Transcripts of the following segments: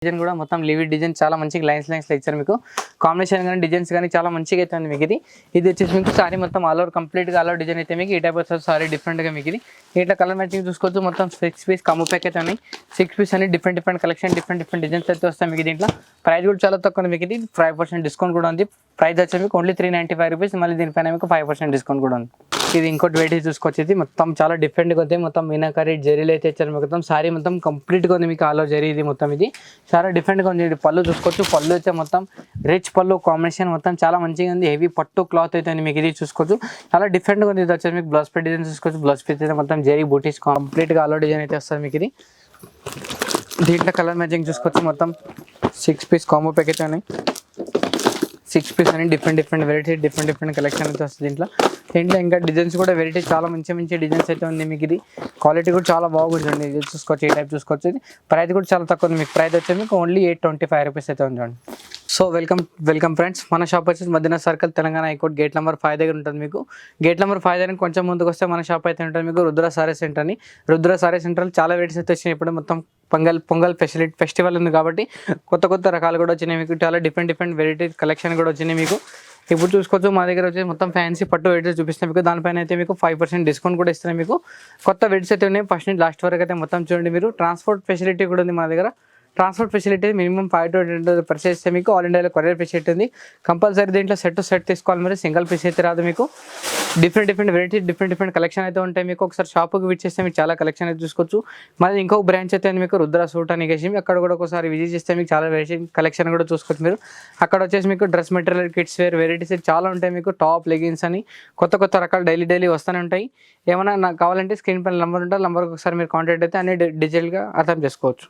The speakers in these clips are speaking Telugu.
డిజైన్ కూడా మొత్తం లివిడ్ డిజైన్ చాలా మంచిగా లైన్స్ లో ఇచ్చారు మీకు. కాంబినేషన్ కానీ డిజైన్స్ కానీ చాలా మంచిగా అయితే ఉంది మీకు. ఇది వచ్చేసి మీకు సారీ మొత్తం ఆల్ ఓవర్ కంప్లీట్గా ఆల్ ఓవర్ డిజైన్ అయితే మీకు ఈ టైప్ వస్తుంది. సారీ డిఫరెంట్గా మీకు ఇట్లా కలర్ మ్యాచింగ్ చూసుకోవచ్చు. మొత్తం 6 పీస్ కమ్ము ప్యాక్ అయితే ఉన్నాయి. 6 పీస్ అని డిఫరెంట్ కలెక్షన్ డిఫరెంట్ డిజైన్స్ అయితే వస్తాయి మీకు. దీంట్లో ప్రైస్ కూడా చాలా తక్కువ ఉంది మీకు. 5% డిస్కౌంట్ కూడా ఉంది. ప్రైస్ వచ్చి మీకు ఓన్లీ 395 రూపీస్. మళ్ళీ దీనిపైన మీకు 5% డిస్కౌంట్ కూడా ఉంది. ఇది ఇంకోటి వెయిట్ చూసుకొచ్చేది మొత్తం చాలా డిఫరెంట్గా ఉంది. మొత్తం మీనాకారి జరీలు అయితే ఇచ్చారు. మొత్తం సారీ మొత్తం కంప్లీట్గా ఉంది మీకు. ఆల్ ఓవర్ జరీ ఇది మొత్తం ఇది చాలా డిఫరెంట్గా ఉంది. పళ్ళు చూసుకోవచ్చు. పళ్ళు అయితే మొత్తం రిచ్ పళ్ళు కాంబినేషన్ మొత్తం చాలా మంచిగా ఉంది. హెవీ పట్టు క్లాత్ అయితే ఉంది మీకు. ఇది చూసుకోవచ్చు చాలా డిఫరెంట్గా ఉంది. ఇది వచ్చేసి మీకు బ్లౌజ్ పీస్ డిజైన్ చూసుకోవచ్చు. బ్లౌజ్ పీస్ అయితే మొత్తం జరీ బూటీస్ కంప్లీట్గా ఆల్ ఓవర్ డిజైన్ అయితే వస్తుంది మీకు. దీంట్లో కలర్ మ్యాచింగ్ చూసుకోవచ్చు. మొత్తం 6 పీస్ కాంబో ప్యాక్ అయితే ఉన్నాయి. 6 పీస్ అని డిఫరెంట్ వెరైటీ డిఫరెంట్ కలెక్షన్ అయితే వస్తుంది. దీంట్లో ఇంకా డిజైన్స్ కూడా వెరైటీ చాలా మంచి డిజైన్స్ అయితే ఉంది మీకు. ఇది క్వాలిటీ కూడా చాలా బాగుంటుంది. ఇది చూసుకోవచ్చు. ఈ టైప్ చూసుకోవచ్చు. ఇది ప్రైస్ కూడా చాలా తక్కువ ఉంది మీకు. ప్రైస్ వచ్చి మీకు ఓన్లీ 825 రూపీస్ అయితే ఉంది. So welcome friends. మన షాప్ వచ్చేసి Madina circle Telangana high court gate number 5 దగ్గర ఉంటుంది మీకు. గేట్ నెంబర్ 5 దగ్గర కొంచెం ముందుకు వస్తే మన షాప్ అయితే ఉంటుంది మీకు. రుద్ర సారీ సెంటర్ అని. రుద్ర సారీ సెంటర్లో చాలా వెరైటీస్ అయితే వచ్చినాయి. ఇప్పుడు మొత్తం పొంగల్ ఫెస్టివల్ ఉంది కాబట్టి కొత్త రకాలు కూడా వచ్చినాయి మీకు. చాలా డిఫరెంట్ వెరైటీ కలెక్షన్ కూడా వచ్చినాయి మీకు. ఇప్పుడు చూసుకోవచ్చు. మా దగ్గర వచ్చి మొత్తం ఫ్యాన్సీ పట్టు వెరైటీస్ చూపిస్తాం మీకు. దానిపైన అయితే మీకు 5% డిస్కౌంట్ కూడా ఇస్తున్నాయి మీకు. కొత్త వెరైటీస్ అయితే ఉన్నాయి. ఫస్ట్ నుంచి లాస్ట్ వరకు అయితే మొత్తం చూడండి మీరు. ట్రాన్స్పోర్ట్ ఫెసిలిటీ కూడా ఉంది మా దగ్గర. Transport facility minimum 5 to 10 purchase చేస్తే మీకు ఆల్ ఇండియాలో కొరియర్ ఫెసిలిటీ ఉంది. కంపల్సరీ దీంట్లో సెట్ తీసుకోవాలి. మరి సింగిల్ పీస్ అయితే రాదు మీకు. డిఫరెంట్ వెరైటీ డిఫరెంట్ కలెక్షన్ అయితే ఉంటాయి మీకు. ఒకసారి షాప్కి విజిట్ చేస్తే మీకు చాలా కలెక్షన్ అయితే చూసుకోవచ్చు. మళ్ళీ ఇంకొక బ్రాంచ్ అయితే మీకు రుద్ర సూట్ అని కేసి అక్కడ కూడా ఒకసారి విజిట్ చేస్తే మీకు చాలా వెరైటీ కలెక్షన్ కూడా చూసుకోవచ్చు మీరు. అక్కడ వచ్చేసి మీకు dress material kids wear varieties చాలా ఉంటాయి మీకు. టాప్ లెగిన్స్ అని కొత్త రకాలు డైలీ వస్తూనే ఉంటాయి. ఏమైనా నాకు కావాలంటే స్క్రీన్ పైన నెంబర్ ఉంటుంది. నెంబర్కి ఒకసారి మీరు కాంటాక్ట్ అయితే అన్ని డీటెయిల్గా అర్థం చేసుకోవచ్చు.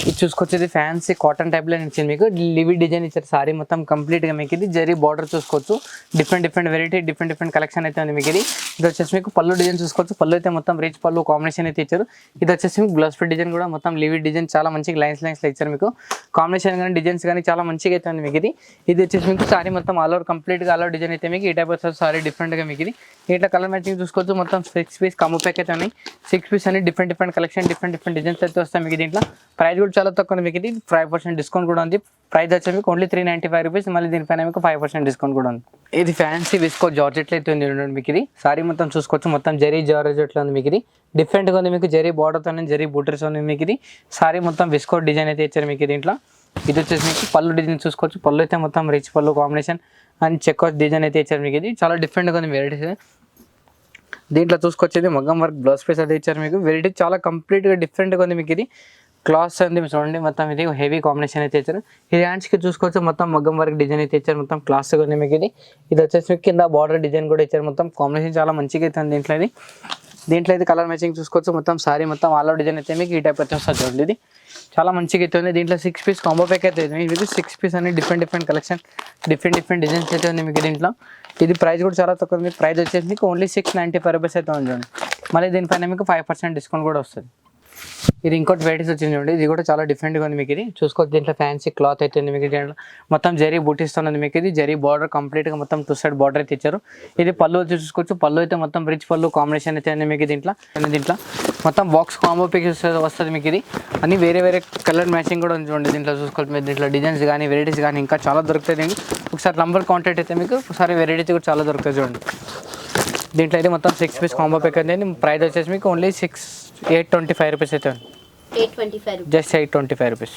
ఇది చూసుకోవచ్చు. ఇది ఫ్యాన్సీ కాటన్ టైప్లో ఇచ్చింది మీకు. లివిడ్ డిజైన్ ఇచ్చారు. సారీ మొత్తం కంప్లీట్గా మీకు. ఇది జరీ బార్డర్ చూసుకోవచ్చు. డిఫరెంట్ వెరైటీ డిఫరెంట్ కలెక్షన్ అయితే ఉంది మీకు. ఇది వచ్చేసి మీకు పళ్ళు డిజైన్ చూసుకోవచ్చు. పళ్ళు అయితే మొత్తం రిచ్ పళ్ళు కాంబినేషన్ అయితే ఇచ్చారు. ఇది వచ్చేసి మీకు బ్లౌజ్ పీస్ డిజైన్ కూడా మొత్తం లివిడ్ డిజైన్ చాలా మంచిగా లైన్స్ ఇచ్చారు మీకు. కాంబినేషన్ కానీ డిజైన్స్ కానీ చాలా మంచిగా అయితే ఉంది మీకు. ఇది వచ్చేసి మీకు సారీ మొత్తం ఆల్ ఓవర్ కంప్లీట్గా ఆల్ ఓవర్ డిజైన్ అయితే మీకు ఈ టైప్ వస్తుంది. సారీ డిఫరెంట్గా మీకు. ఇట్లా కలర్ మ్యాచింగ్ చూసుకోవచ్చు. మొత్తం 6 పీస్ కమ్ము ప్యాక్ అయితే ఉన్నాయి. 6 పీస్ అని డిఫరెంట్ కలెక్షన్ డిఫరెంట్ డిజైన్స్ అయితే వస్తాయి మీకు. దీంట్లో ప్రైస్ కూడా చాలా తక్కువ మీకు. 5% డిస్కౌంట్ కూడా ఉంది. ప్రైస్ వచ్చి మీకు ఓన్లీ 395 రూపీస్. మళ్ళీ దీనిపైన మీకు 5% డిస్కౌంట్ కూడా ఉంది. ఇది ఫ్యాన్సీ విస్కో జార్జెట్లో అయితే ఉంది మీకు. ఇది సారీ మొత్తం చూసుకోవచ్చు. మొత్తం జరీ జార్జెట్లో ఉంది మీకు. డిఫరెంట్గా ఉంది మీకు. జరీ బార్డర్తో జరీ బూటర్స్ ఉంది మీకు. సారీ మొత్తం విస్కో డిజైన్ అయితే ఇచ్చారు మీకు. దీంట్లో ఇది వచ్చేసి మీకు పళ్ళు డిజైన్ చూసుకోవచ్చు. పళ్ళు అయితే మొత్తం రిచ్ పళ్ళు కాంబినేషన్ అండ్ చెక్ డిజైన్ అయితే ఇచ్చారు మీకు. ఇది చాలా డిఫరెంట్గా ఉంది వెరైటీస్. దీంట్లో చూసుకొచ్చేది మగ్గం వర్క్ బ్లౌజ్ పీస్ అయితే ఇచ్చారు మీకు. వెరైటీ చాలా కంప్లీట్గా డిఫరెంట్గా ఉంది మీకు. ఇది క్లాత్స్ ఉంది చూడండి. మొత్తం ఇది హెవీ కాంబినేషన్ అయితే ఇచ్చారు. ఇది హ్యాండ్స్కి చూసుకోవచ్చు. మొత్తం మగ్గం వర్క్ డిజైన్ అయితే ఇచ్చారు. మొత్తం క్లాస్గా ఉంది మీకు. ఇది వచ్చేసి మీకు కింద బార్డర్ డిజైన్ కూడా ఇచ్చారు. మొత్తం కాంబినేషన్ చాలా మంచిగా అయితే ఉంది దీంట్లో అయితే కలర్ మ్యాచింగ్ చూసుకోవచ్చు. మొత్తం సారీ మొత్తం ఆల్ ఓవర్ డిజైన్ అయితే మీకు ఈ టైప్ అయితే వస్తుంది చూడండి. ఇది చాలా మంచిగా అయితే ఉంది. దీంట్లో 6 పీస్ కాంబో ప్యాక్ అయితే మీకు 6 పీస్ అని డిఫరెంట్ కలెక్షన్ డిఫరెంట్ డిజైన్స్ అయితే ఉంది మీకు. దీంట్లో ఇది ప్రైస్ కూడా చాలా తక్కువ ఉంది. ప్రైస్ వచ్చేసి మీకు ఓన్లీ 695 రూపీస్ అయితే ఉంది చూడండి. మళ్ళీ దీనిపైన మీకు 5% డిస్కౌంట్ కూడా వస్తుంది. ఇది ఇంకోటి వెరైటీస్ వచ్చింది చూడండి. ఇది కూడా చాలా డిఫరెంట్గా ఉంది మీకు. ఇది చూసుకోవచ్చు. దీంట్లో ఫ్యాన్సీ క్లాత్ అయితే ఉంది మీకు. దీంట్లో మొత్తం జరీ బూటీస్తో ఉంది మీకు. ఇది జరీ బార్డర్ కంప్లీట్గా మొత్తం 2 సైడ్ బార్డర్ అయితే ఇచ్చారు. ఇది పళ్ళు వచ్చి చూసుకోవచ్చు. పళ్ళు అయితే మొత్తం రిచ్ పళ్ళు కాంబినేషన్ అయితే ఉంది మీకు. దీంట్లో మొత్తం బాక్స్ కాంబో పిక్ వస్తుంది మీకు. ఇది అన్ని వేరే కలర్ మ్యాచింగ్ కూడా ఉంది చూడండి. దీంట్లో చూసుకోవచ్చు. మీరు దీంట్లో డిజైన్స్ కానీ వెరైటీస్ కానీ ఇంకా చాలా దొరుకుతాయి. ఒకసారి నంబర్ కాంటాక్ట్ అయితే మీకు ఒకసారి వెరైటీస్ కూడా చాలా దొరుకుతాయి చూడండి. దీంట్లో అయితే మొత్తం 6 పీస్ కాంబో ప్యాక్ అయితే ప్రైస్ వచ్చేసి మీకు ఓన్లీ 825 రూపీస్ అయితే ఉంది. Just 825 rupees.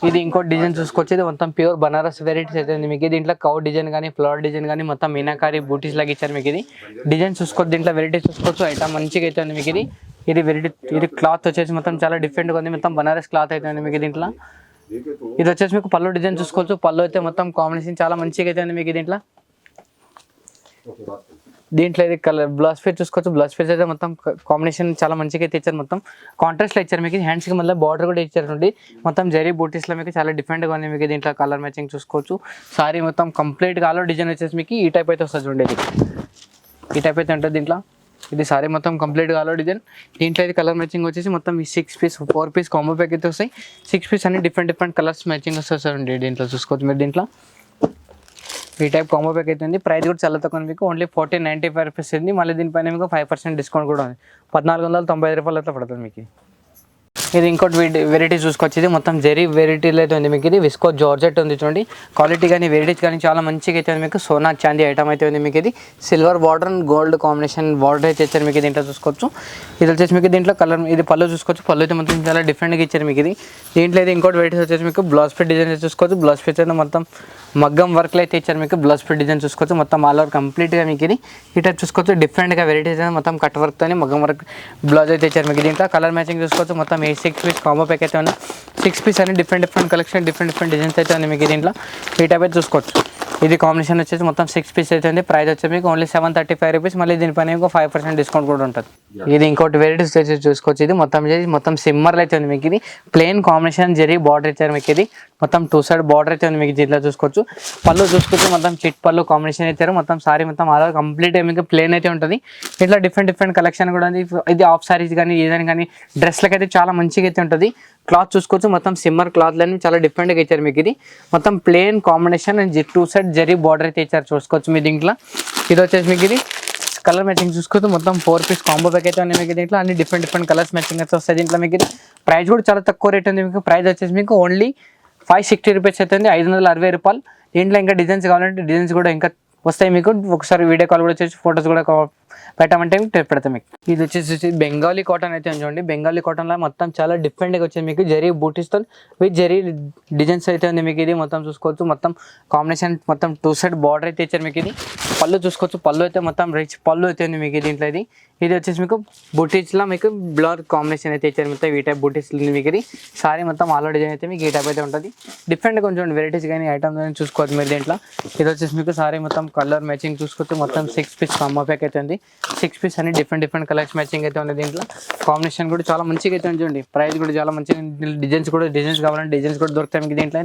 ఇది ఇంకో డిజైన్ చూసుకోవచ్చు. ఇది మొత్తం ప్యూర్ బనారస్ వెరైటీస్ అయితే ఉంది మీకు. దీంట్లో కౌ డిజైన్ కానీ ఫ్లవర్ డిజైన్ కానీ మొత్తం మీనాకారి బూటీస్ లాగా ఇచ్చారు మీకు. ఇది డిజైన్ చూసుకోవచ్చు. దీంట్లో వెరైటీస్ చూసుకోవచ్చు. ఐటమ్ మంచిగా అయితే ఉంది మీకు. ఇది వెరైటీ. ఇది క్లాత్ వచ్చేసి మొత్తం చాలా డిఫరెంట్గా ఉంది. మొత్తం బనారస్ క్లాత్ అయితే ఉంది మీకు. దీంట్లో ఇది వచ్చేసి మీకు పళ్ళు డిజైన్ చూసుకోవచ్చు. పళ్ళు అయితే మొత్తం కాంబినేషన్ చాలా మంచిగా అయితే ఉంది మీకు. దీంట్లో ఇది కలర్ బ్లౌజ్ పీస్ చూసుకోవచ్చు. బ్లౌజ్ పీస్ అయితే మొత్తం కాంబినేషన్ చాలా మంచిగా అయితే ఇచ్చారు. మొత్తం కాంట్రాస్ట్లో ఇచ్చారు మీకు. హ్యాండ్స్కి మళ్ళీ బార్డర్ కూడా ఇచ్చారు. మొత్తం జరీ బూటీస్లో మీకు చాలా డిఫరెంట్గా ఉంది మీకు. దీంట్లో కలర్ మ్యాచింగ్ చూసుకోవచ్చు. సారీ మొత్తం కంప్లీట్గా ఆలో డిజైన్ వచ్చేసి మీకు ఈ టైప్ అయితే వస్తుంది చూడండి. ఈ టైప్ అయితే ఉంటుంది దీంట్లో. ఇది సారీ మొత్తం కంప్లీట్గా ఆలో డిజైన్. దీంట్లో అయితే కలర్ మ్యాచింగ్ వచ్చేసి మొత్తం ఈ 6 పీస్ 4 పీస్ కాంబో ప్యాక్ అయితే వస్తాయి. 6 పీస్ అన్ని డిఫరెంట్ కలర్స్ మ్యాచింగ్ వస్తుంది దీంట్లో చూసుకోవచ్చు మీరు. దీంట్లో ఈ టైప్ కాంబో ప్యాక్ అయితే ఉంది. ప్రైస్ కూడా చాలా తక్కువ మీకు. ఓన్లీ 1495 రూపీస్ ఉంది. మళ్ళీ దీనిపైన మీకు 5% డిస్కౌంట్ కూడా ఉంది. 1495 రూపాయలు అయితే పడుతుంది మీకు. ఇది ఇంకోటి వెరైటీ చూసుకోవచ్చు. ఇది మొత్తం జెరీ వెరైటీలో అయితే ఉంది మీకు. ఇది విస్కో జార్జెట్ ఉంది చూడండి. క్వాలిటీ కానీ వెరైటీస్ కానీ చాలా మంచిగా అయితే ఉంది మీకు. సోనా చాందీ ఐటమ్ అయితే ఉంది మీకు. ఇది silver border and gold combination border అయితే ఇచ్చారు మీకు. దీంట్లో చూసుకోవచ్చు. ఇది వచ్చేసి మీకు దీంట్లో కలర్, ఇది పళ్ళు చూసుకోవచ్చు. పళ్ళు అయితే మొత్తం చాలా డిఫరెంట్గా ఇచ్చారు మీకు. ఇది దీంట్లో అయితే ఇంకోటి వెరైటీస్ వచ్చేసి మీకు బ్లౌజ్ ఫిట్ డిజైన్ అయితే చూసుకోవచ్చు. బ్లౌజ్ ఫిట్ అయితే మొత్తం మగ్గం వర్క్లో అయితే ఇచ్చారు మీకు. బ్లౌజ్ ఫిట్ డిజైన్ చూసుకోవచ్చు. మొత్తం ఆల్ ఓవర్ కంప్లీట్గా మీకు ఇది ఈ టైప్ చూసుకోవచ్చు. డిఫరెంట్గా వెరైటీస్ అయితే మొత్తం కట్ వర్క్తో మగ్గం వర్క్ బ్లౌజ్ అయితే ఇచ్చారు మీకు. దీంట్లో కలర్ మ్యాచింగ్ చూసుకోవచ్చు. మొత్తం 6 పీస్ కాంబో ప్యాక్ అయితే ఉంది. 6 పీస్ అని డిఫరెంట్ కలెక్షన్, డిఫరెంట్ డిజైన్స్ అయితే ఉంది మీకు. దీంట్లో ఈ టైప్ అయితే చూసుకోవచ్చు. ఇది కాంబినేషన్ వచ్చేసి మొత్తం 6 పీస్ అయితే ఉంది. ప్రైస్ వచ్చేసి మీకు ఓన్లీ 735 రూపీస్. మళ్ళీ దీనిపైన ఇంకో 5% డిస్కౌంట్ కూడా ఉంటుంది. ఇది ఇంకోటి వెరైటీస్ వచ్చేసి చూసుకోవచ్చు. ఇది మొత్తం సిమ్మర్లు అయితే ఉంది మీకు. ఇది ప్లెయిన్ కాంబినేషన్ జెరీ బార్డర్ ఇచ్చారు మీకు. ఇది మొత్తం 2 సైడ్ బార్డర్ అయితే ఉంది మీకు. దీంట్లో చూసుకోవచ్చు. పళ్ళు చూసుకోవచ్చు. మొత్తం చిట్ పళ్ళు కాంబినేషన్ ఇచ్చారు. మొత్తం సారీ మొత్తం ఆల్ కంప్లీట్ మీకు ప్లెయిన్ అయితే ఉంటుంది. ఇట్లా డిఫరెంట్ కలెక్షన్ కూడా ఉంది. ఇది ఆఫ్ సారీస్ కానీ ఏదైనా కానీ డ్రెస్లకి అయితే చాలా మంచిగా అయితే ఉంటుంది. క్లాత్ చూసుకోవచ్చు. మొత్తం సిమ్మర్ క్లాత్లన్నీ చాలా డిఫరెంట్గా ఇచ్చారు మీకు. ఇది మొత్తం plain combination and 2 side zari border అయితే ఇచ్చారు చూసుకోవచ్చు మీ దీంట్లో. ఇది వచ్చేసి మీకు ఇది కలర్ మ్యాచింగ్ చూసుకోవచ్చు. మొత్తం 4 పీస్ కాంబో ప్యాక్ అయితే ఉన్నాయి మీకు. దీంట్లో అన్ని డిఫరెంట్ కలర్స్ మ్యాచింగ్ అయితే వస్తాయి దీంట్లో మీకు. ఇది ప్రైస్ కూడా చాలా తక్కువ రేట్ ఉంది మీకు. ప్రైస్ వచ్చేసి మీకు ఓన్లీ 560 రూపీస్ అవుతుంది. 560 రూపాయలు. దీంట్లో ఇంకా డిజైన్స్ కావాలంటే డిజైన్స్ కూడా ఇంకా వస్తాయి మీకు. ఒకసారి వీడియో కాల్ కూడా వచ్చేసి ఫొటోస్ కూడా పెట్టామంటే పెడతాం మీకు. ఇది వచ్చేసి బెంగాలీ కాటన్ అయితే చూడండి. బెంగాలీ కాటన్లో మొత్తం చాలా డిఫరెంట్గా వచ్చింది మీకు. జరీ బూటీస్తో విత్ జరీ డిజైన్స్ అయితే ఉంది మీకు. ఇది మొత్తం చూసుకోవచ్చు. మొత్తం కాంబినేషన్ మొత్తం 2 సైడ్ బార్డర్ అయితే ఇచ్చారు మీకు. ఇది పళ్ళు చూసుకోవచ్చు. పళ్ళు అయితే మొత్తం రిచ్ పళ్ళు అయితే ఉంది మీకు దీంట్లో. ఇది వచ్చేసి మీకు బూటీస్లో మీకు బ్లర్ కాంబినేషన్ అయితే ఇచ్చారు మొత్తం. ఈ టైప్ బూటీస్ ఉంది మీకు. ఇది సారీ మొత్తం ఆల్ డిజైన్ అయితే మీకు ఈ టైప్ అయితే ఉంటుంది. డిఫరెంట్ కొంచెం వెరైటీస్ కానీ ఐటమ్స్ కానీ చూసుకోవచ్చు మీరు దీంట్లో. ఇది వచ్చేసి మీకు సారీ మొత్తం కలర్ మ్యాచింగ్ చూసుకోవచ్చు. మొత్తం 6 పీస్ కాంబో ప్యాక్ అయితే ఉంది. 6 పీస్ అని డిఫరెంట్ కలర్స్ మ్యాచింగ్ అయితే ఉంది దీంట్లో. కాంబినేషన్ కూడా చాలా మంచిగా అయితే చూడండి. ప్రైస్ కూడా చాలా మంచిగా. డిజైన్స్ కావాలంటే డిజైన్స్ కూడా దొరుకుతాయి మీకు దీంట్లో.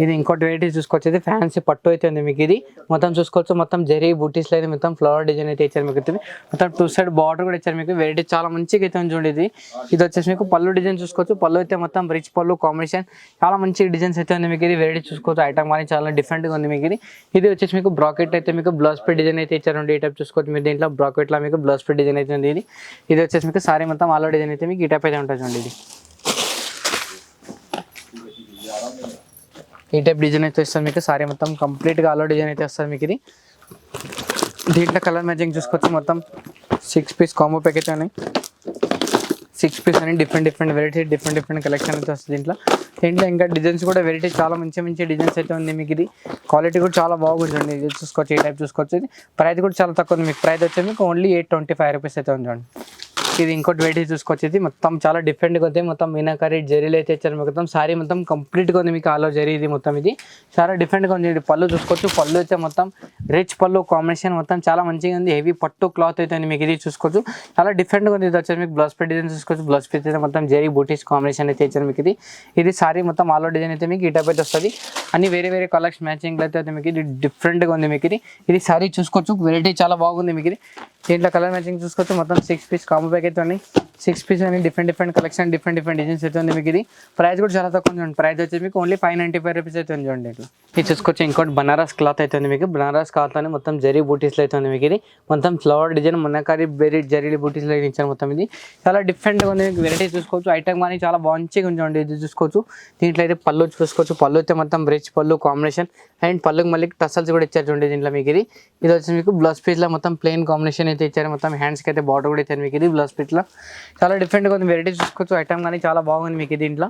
ఇది ఇంకోటి వెరైటీ చూసుకోవచ్చు. ఇది ఫ్యాన్సీ పట్టు అయితే ఉంది మీకు. ఇది మొత్తం చూసుకోవచ్చు. మొత్తం జరీ బూటీస్లో అయితే మొత్తం ఫ్లవర్ డిజైన్ అయితే ఇచ్చారు మీకు. మొత్తం 2 సైడ్ బార్డర్ కూడా ఇచ్చారు మీకు. వెరైటీ చాలా మంచిగా అయితే చూడండి. ఇది వచ్చేసి మీకు పళ్ళు డిజైన్ చూసుకోవచ్చు. పళ్ళు అయితే మొత్తం రిచ్ పళ్ళు కాంబినేషన్ చాలా మంచి డిజైన్స్ అయితే ఉంది మీకు. ఇది వెరైటీ చూసుకోవచ్చు. ఐటమ్ కానీ చాలా డిఫరెంట్గా ఉంది మీకు. ఇది వచ్చేసి మీకు బ్రాకెట్ అయితే మీకు బ్లౌజ్ పే డిజైన్ అయితే ఇచ్చారు. ఈ టైప్ చూసుకోవచ్చు మీరు దీంట్లో. బ్రాకెట్లో మీకు బ్లౌజ్ పే డిజైన్ అయితే ఉంది. ఇది వచ్చేసి మీకు సారీ మొత్తం ఆల్ డిజైన్ అయితే మీకు ఈ టైప్ అయితే ఉంటుంది చూడండి. ఈ టైప్ డిజైన్ అయితే వస్తుంది మీకు. సారీ మొత్తం కంప్లీట్గా ఆల్ డిజైన్ అయితే వస్తుంది మీకు. ఇది దీంట్లో కలర్ మ్యాచింగ్ చూసుకోవచ్చు. మొత్తం 6 పీస్ కాంబో ప్యాక్ అయితే ఉన్నాయి. 6 పీస్ అని డిఫరెంట్ వెరైటీ డిఫరెంట్ కలెక్షన్ అయితే వస్తుంది దీంట్లో ఇంకా డిజైన్స్ కూడా వెరైటీ చాలా మంచి డిజైన్స్ అయితే ఉంది మీకు. ఇది క్వాలిటీ కూడా చాలా బాగుంటుంది. ఇది చూసుకోవచ్చు. ఈ టైప్ చూసుకోవచ్చు. ఇది ప్రైస్ కూడా చాలా తక్కువ ఉంది మీకు. ప్రైస్ వచ్చి మీకు ఓన్లీ 825 రూపీస్ అయితే ఉంది. ఇది ఇంకోటి వెరైటీ చూసుకోవచ్చు. ఇది మొత్తం చాలా డిఫరెంట్గా ఉంది. మొత్తం మీనాకారి జరీలు అయితే ఇచ్చారు మొత్తం. సారీ మొత్తం కంప్లీట్గా ఉంది మీకు. ఆలో జరీ ఇది మొత్తం. ఇది చాలా డిఫరెంట్గా ఉంది. పళ్ళు చూసుకోవచ్చు. పళ్ళు అయితే మొత్తం రిచ్ పళ్ళు కాంబినేషన్ మొత్తం చాలా మంచిగా ఉంది. హెవీ పట్టు క్లాత్ అయితే ఉంది మీకు. ఇది చూసుకోవచ్చు. చాలా డిఫరెంట్గా ఉంది. ఇది వచ్చేసి మీకు బ్లౌజ్ పే డిజైన్ చూసుకోవచ్చు. బ్లౌజ్ పే అయితే మొత్తం జరీ బూటీస్ కాంబినేషన్ అయితే ఇచ్చారు మీకు. ఇది సారీ మొత్తం ఆలో డిజైన్ అయితే మీకు ఈ టైప్ అయితే వస్తుంది. అన్ని వేరే కలర్స్ మ్యాచింగ్ అయితే మీకు. ఇది డిఫరెంట్గా ఉంది మీకు. ఇది సారీ చూసుకోవచ్చు. వెరైటీ చాలా బాగుంది మీకు. దీంట్లో కలర్ మ్యాచింగ్ చూసుకోవచ్చు. మొత్తం 6 పీస్ కాంబో ప్యాక్ అయితే ఉన్నాయి. 6 పీస్ అని డిఫరెంట్ కలెక్షన్ డిఫరెంట్ డిజైన్స్ అయితే ఉంది మీకు. ఇది ప్రైస్ కూడా చాలా తక్కువ ఉంది. ప్రైస్ వచ్చి మీకు ఓన్లీ 595 రూపీస్ అయితే ఉంది చూడండి. ఇట్లా ఇది చూసుకోవచ్చు. ఇంకోటి బనారస్ క్లాత్ అయితే ఉంది మీకు. బనారస్ క్లాత్ అని మొత్తం జరీ బూటీస్లో అయితే ఉంది మీకు. ఇది మొత్తం ఫ్లవర్ డిజైన్ మొన్నకారి వెరీ జరీ బూటీస్లో ఇచ్చారు మొత్తం. ఇది చాలా డిఫరెంట్గా ఉంది. వెరైటీ చూసుకోవచ్చు. ఐటమ్ కానీ చాలా మంచిగా ఉంచండి. ఇది చూసుకోవచ్చు. దీంట్లో అయితే పళ్ళు చూసుకోవచ్చు. పళ్ళు అయితే మొత్తం రిచ్ పళ్ళు కాంబినేషన్ అండ్ పళ్ళుకి మళ్ళీ టసల్స్ కూడా ఇచ్చారు చూడండి దీంట్లో మీకు. ఇది వచ్చి మీకు బ్లౌజ్ పీస్లో మొత్తం ప్లెయిన్ కాంబినేషన్ అయితే ఇచ్చారు మొత్తం. హ్యాండ్స్కి అయితే బార్డర్ కూడా ఇచ్చారు మీకు. ఇది బ్లౌజ్ పీస్లో చాలా డిఫరెంట్గా ఉంది. వెరైటీ చూసుకోవచ్చు. ఐటమ్ కానీ చాలా బాగుంది మీకు. దీంట్లో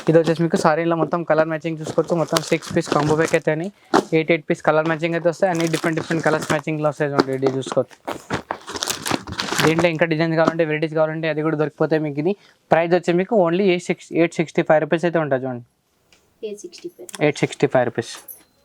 ఇది వచ్చేసి మీకు సారీలో మొత్తం కలర్ మ్యాచింగ్ చూసుకోవచ్చు. మొత్తం 6 పీస్ కాంబో ప్యాక్ అయితే అని 8 పీస్ కలర్ మ్యాచింగ్ అయితే వస్తాయి. అన్ని డిఫరెంట్ కలర్స్ మ్యాచింగ్లో వస్తాయి చూడండి. ఇది చూసుకోవచ్చు. దీంట్లో ఇంకా డిజైన్స్ కావాలంటే వెరైటీస్ కావాలంటే అది కూడా దొరికిపోతాయి మీకు. ఇది ప్రైస్ వచ్చి మీకు ఓన్లీ 865 రూపీస్ అయితే ఉంటుంది చూడండి. 865 రూపీస్.